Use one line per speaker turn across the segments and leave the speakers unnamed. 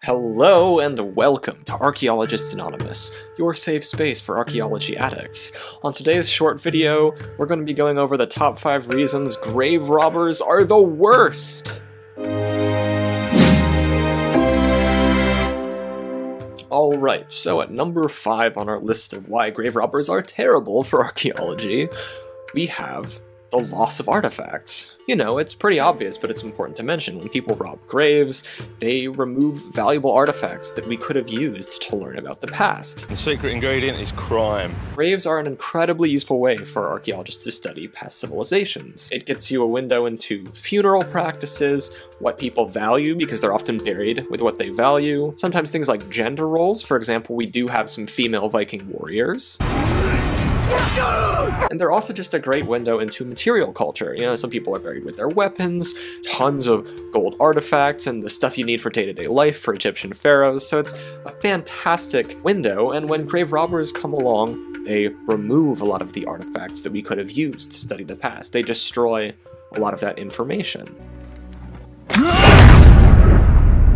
Hello and welcome to Archaeologists Anonymous, your safe space for archaeology addicts. On today's short video, we're going to be going over the top 5 reasons grave robbers are the worst! Alright, so at number 5 on our list of why grave robbers are terrible for archaeology, we have the loss of artifacts. You know, it's pretty obvious, but it's important to mention. When people rob graves, they remove valuable artifacts that we could have used to learn about the past.
The secret ingredient is crime.
Graves are an incredibly useful way for archaeologists to study past civilizations. It gets you a window into funeral practices, what people value because they're often buried with what they value. Sometimes things like gender roles. For example, we do have some female Viking warriors. And they're also just a great window into material culture. You know, some people are buried with their weapons, tons of gold artifacts, and the stuff you need for day-to-day life for Egyptian pharaohs, so it's a fantastic window, and when grave robbers come along, they remove a lot of the artifacts that we could have used to study the past. They destroy a lot of that information.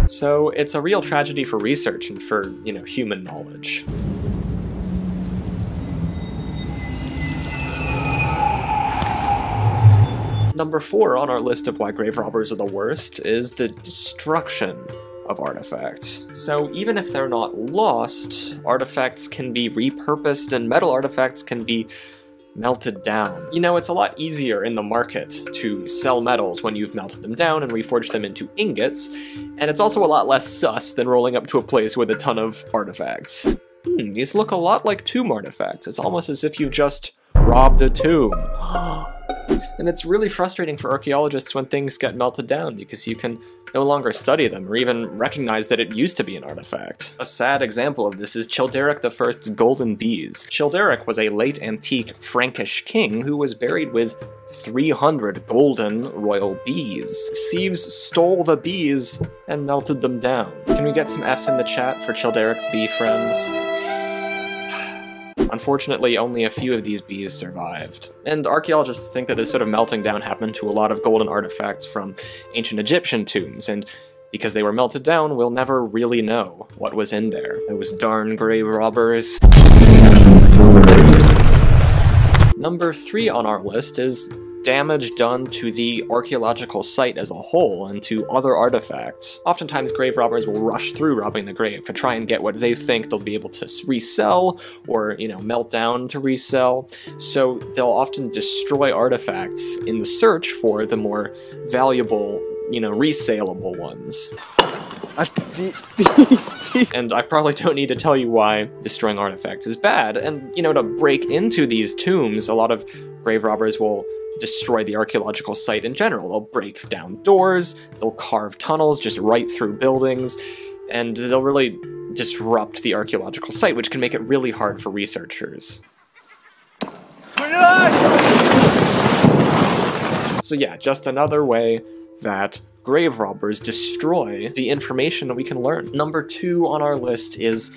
So it's a real tragedy for research and for, you know, human knowledge. Number 4 on our list of why grave robbers are the worst is the destruction of artifacts. So even if they're not lost, artifacts can be repurposed and metal artifacts can be melted down. You know, it's a lot easier in the market to sell metals when you've melted them down and reforged them into ingots, and it's also a lot less sus than rolling up to a place with a ton of artifacts. These look a lot like tomb artifacts. It's almost as if you just robbed a tomb. And it's really frustrating for archaeologists when things get melted down because you can no longer study them or even recognize that it used to be an artifact. A sad example of this is Childeric I's golden bees. Childeric was a late antique Frankish king who was buried with 300 golden royal bees. Thieves stole the bees and melted them down. Can we get some F's in the chat for Childeric's bee friends? Unfortunately, only a few of these bees survived. And archaeologists think that this sort of melting down happened to a lot of golden artifacts from ancient Egyptian tombs, and because they were melted down, we'll never really know what was in there. Those darn grave robbers. Number 3 on our list is damage done to the archaeological site as a whole and to other artifacts. Oftentimes grave robbers will rush through robbing the grave to try and get what they think they'll be able to resell or, you know, melt down to resell. So they'll often destroy artifacts in the search for the more valuable, you know, resaleable ones. And I probably don't need to tell you why destroying artifacts is bad. And, you know, to break into these tombs, a lot of grave robbers will destroy the archaeological site in general. They'll break down doors, they'll carve tunnels just right through buildings, and they'll really disrupt the archaeological site, which can make it really hard for researchers. So yeah, just another way that grave robbers destroy the information that we can learn. Number 2 on our list is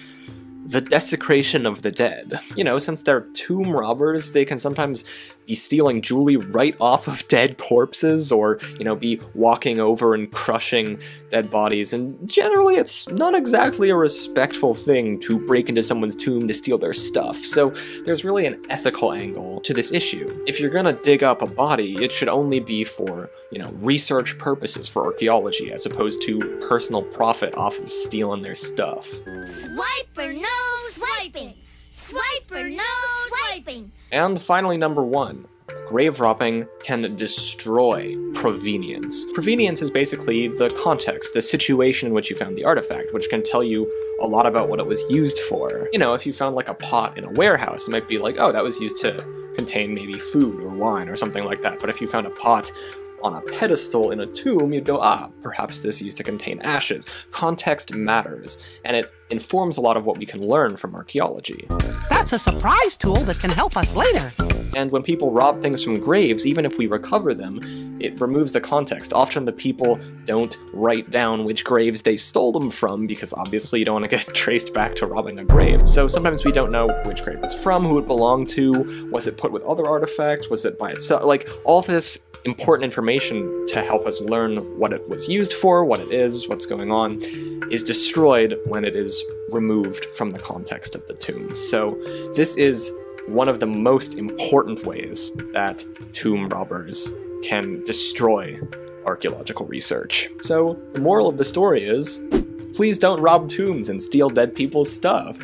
the desecration of the dead. You know, since they're tomb robbers, they can sometimes be stealing jewelry right off of dead corpses, or, you know, be walking over and crushing dead bodies, and generally it's not exactly a respectful thing to break into someone's tomb to steal their stuff, so there's really an ethical angle to this issue. If you're gonna dig up a body, it should only be for, you know, research purposes for archaeology, as opposed to personal profit off of stealing their stuff.
Swiper no swiping! Swiper no swiping!
And finally, number 1. Grave robbing can destroy provenience. Provenience is basically the context, the situation in which you found the artifact, which can tell you a lot about what it was used for. You know, if you found like a pot in a warehouse, it might be like, oh, that was used to contain maybe food or wine or something like that. But if you found a pot on a pedestal in a tomb, you'd go, ah, perhaps this used to contain ashes. Context matters, and it informs a lot of what we can learn from archaeology.
That's a surprise tool that can help us later.
And when people rob things from graves, even if we recover them, it removes the context. Often the people don't write down which graves they stole them from, because obviously you don't want to get traced back to robbing a grave. So sometimes we don't know which grave it's from, who it belonged to, was it put with other artifacts, was it by itself? Like, all this important information to help us learn what it was used for, what it is, what's going on, is destroyed when it is removed from the context of the tomb. So this is one of the most important ways that tomb robbers can destroy archaeological research. So the moral of the story is, please don't rob tombs and steal dead people's stuff.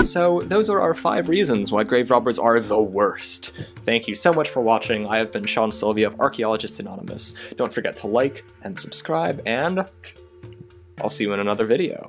So those are our 5 reasons why grave robbers are the worst. Thank you so much for watching. I have been Sean Silvia of Archaeologists Anonymous. Don't forget to like and subscribe, and I'll see you in another video.